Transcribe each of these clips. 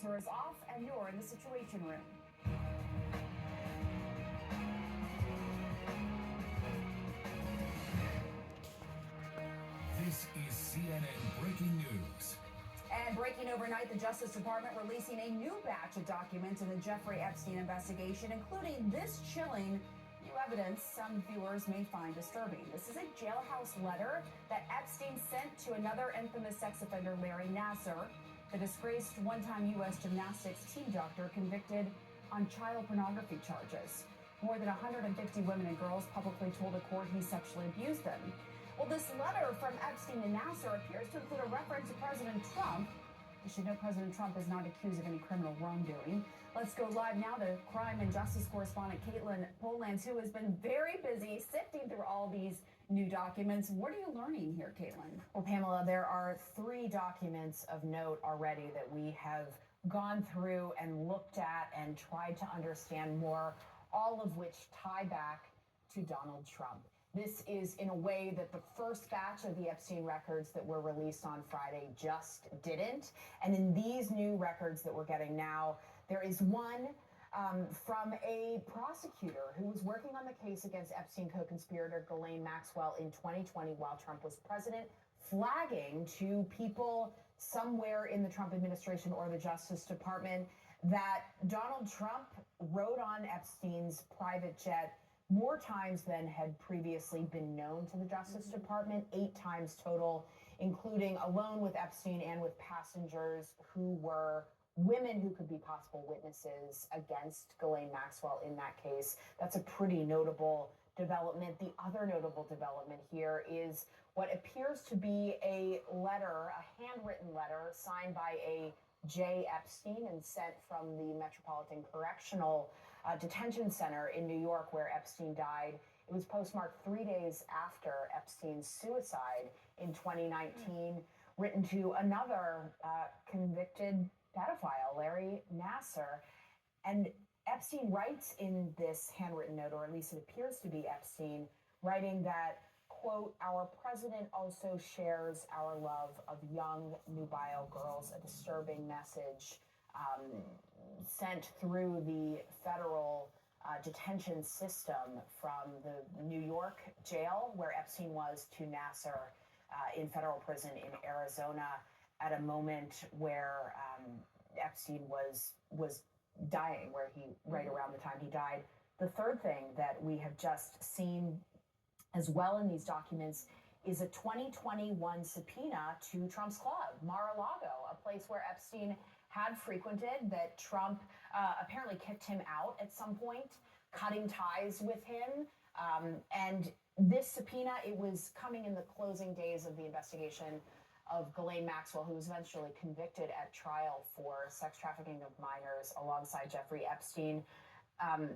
filter is off and you're in the Situation Room. This is CNN Breaking News. And breaking overnight, the Justice Department releasing a new batch of documents in the Jeffrey Epstein investigation, including this chilling new evidence some viewers may find disturbing. This is a jailhouse letter that Epstein sent to another infamous sex offender, Larry Nassar, the disgraced one-time U.S. gymnastics team doctor convicted on child pornography charges. More than 150 women and girls publicly told the court he sexually abused them. Well, this letter from Epstein to Nassar appears to include a reference to President Trump. You should know President Trump is not accused of any criminal wrongdoing. Let's go live now to crime and justice correspondent Caitlin Polans, who has been very busy sifting through all these new documents. What are you learning here, Caitlin? Well, Pamela, there are 3 documents of note already that we have gone through and looked at and tried to understand more, all of which tie back to Donald Trump. This is in a way that the first batch of the Epstein records that were released on Friday just didn't. And in these new records that we're getting now, there is one from a prosecutor who was working on the case against Epstein co-conspirator Ghislaine Maxwell in 2020 while Trump was president, flagging to people somewhere in the Trump administration or the Justice Department that Donald Trump rode on Epstein's private jet more times than had previously been known to the Justice Department, 8 times total, including alone with Epstein and with passengers who were women who could be possible witnesses against Ghislaine Maxwell in that case. That's a pretty notable development. The other notable development here is what appears to be a letter, a handwritten letter signed by a J. Epstein and sent from the Metropolitan Correctional Detention Center in New York where Epstein died. It was postmarked 3 days after Epstein's suicide in 2019, written to another convicted pedophile, Larry Nassar. And Epstein writes in this handwritten note, or at least it appears to be Epstein, writing that, quote, "Our president also shares our love of young, nubile girls," a disturbing message sent through the federal detention system from the New York jail where Epstein was to Nassar in federal prison in Arizona at a moment where Epstein was dying, where he, right around the time he died. The third thing that we have just seen as well in these documents is a 2021 subpoena to Trump's club, Mar-a-Lago, a place where Epstein had frequented, that Trump apparently kicked him out at some point, cutting ties with him. And this subpoena, it was coming in the closing days of the investigation of Ghislaine Maxwell, who was eventually convicted at trial for sex trafficking of minors alongside Jeffrey Epstein.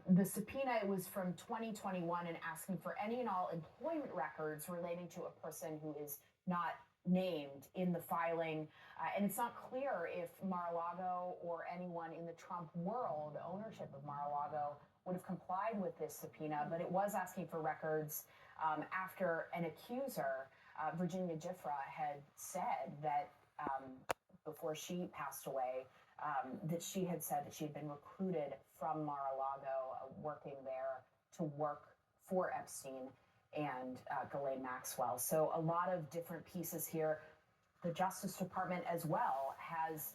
The subpoena, it was from 2021 and asking for any and all employment records relating to a person who is not named in the filing. And it's not clear if Mar-a-Lago or anyone in the Trump world, ownership of Mar-a-Lago, would have complied with this subpoena, but it was asking for records after an accuser, Virginia Giuffre, had said that before she passed away, that she had said that she had been recruited from Mar-a-Lago, working there to work for Epstein and Ghislaine Maxwell. So a lot of different pieces here. The Justice Department as well has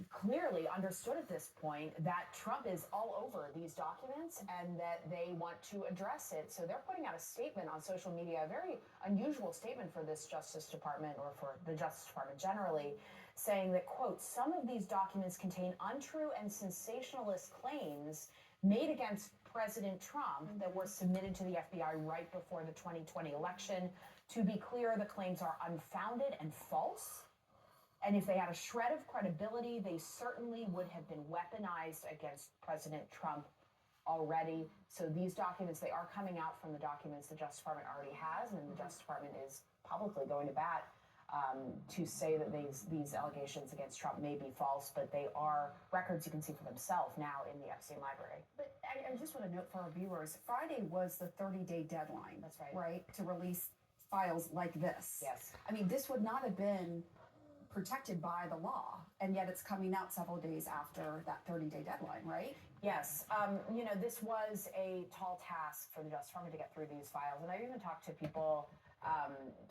clearly understood at this point that Trump is all over these documents and that they want to address it. So they're putting out a statement on social media, a very unusual statement for this Justice Department, or for the Justice Department generally, saying that, quote, "Some of these documents contain untrue and sensationalist claims made against President Trump that were submitted to the FBI right before the 2020 election. To be clear, the claims are unfounded and false. And if they had a shred of credibility, they certainly would have been weaponized against President Trump already." So these documents, they are coming out from the documents the Justice Department already has, and the Justice Department is publicly going to bat to say that these allegations against Trump may be false, but they are records you can see for themselves now in the Epstein library. But I just want to note for our viewers, Friday was the 30-day deadline. That's right. Right, to release files like this. Yes. I mean, this would not have been protected by the law and yet it's coming out several days after that 30-day deadline, right? Yes. This was a tall task for the Justice Department to get through these files. And I've even talked to people,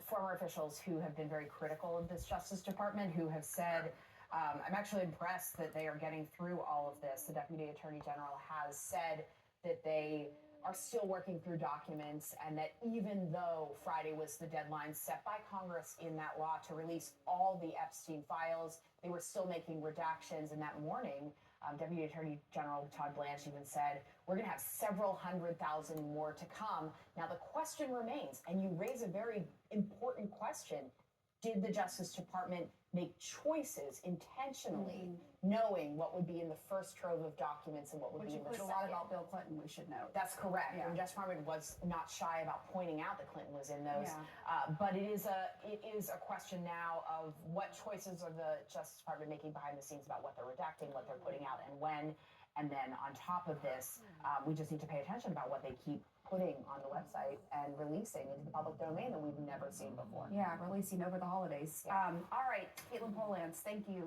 former officials who have been very critical of this Justice Department, who have said, I'm actually impressed that they are getting through all of this. The Deputy Attorney General has said that they are still working through documents, and that even though Friday was the deadline set by Congress in that law to release all the Epstein files, they were still making redactions. And that morning, Deputy Attorney General Todd Blanche even said, we're going to have several 100,000 more to come. Now, the question remains, and you raise a very important question. Did the Justice Department make choices intentionally, knowing what would be in the first trove of documents and what would be in the second? Which includes a lot about Bill Clinton, we should note. That's correct. Yeah. And the Justice Department was not shy about pointing out that Clinton was in those. Yeah. But it is a question now of what choices are the Justice Department making behind the scenes about what they're redacting, what they're putting out, and when. And then on top of this, we just need to pay attention about what they keep putting on the website and releasing into the public domain that we've never seen before. Yeah, releasing over the holidays. Yeah. All right, Caitlin Polans, thank you.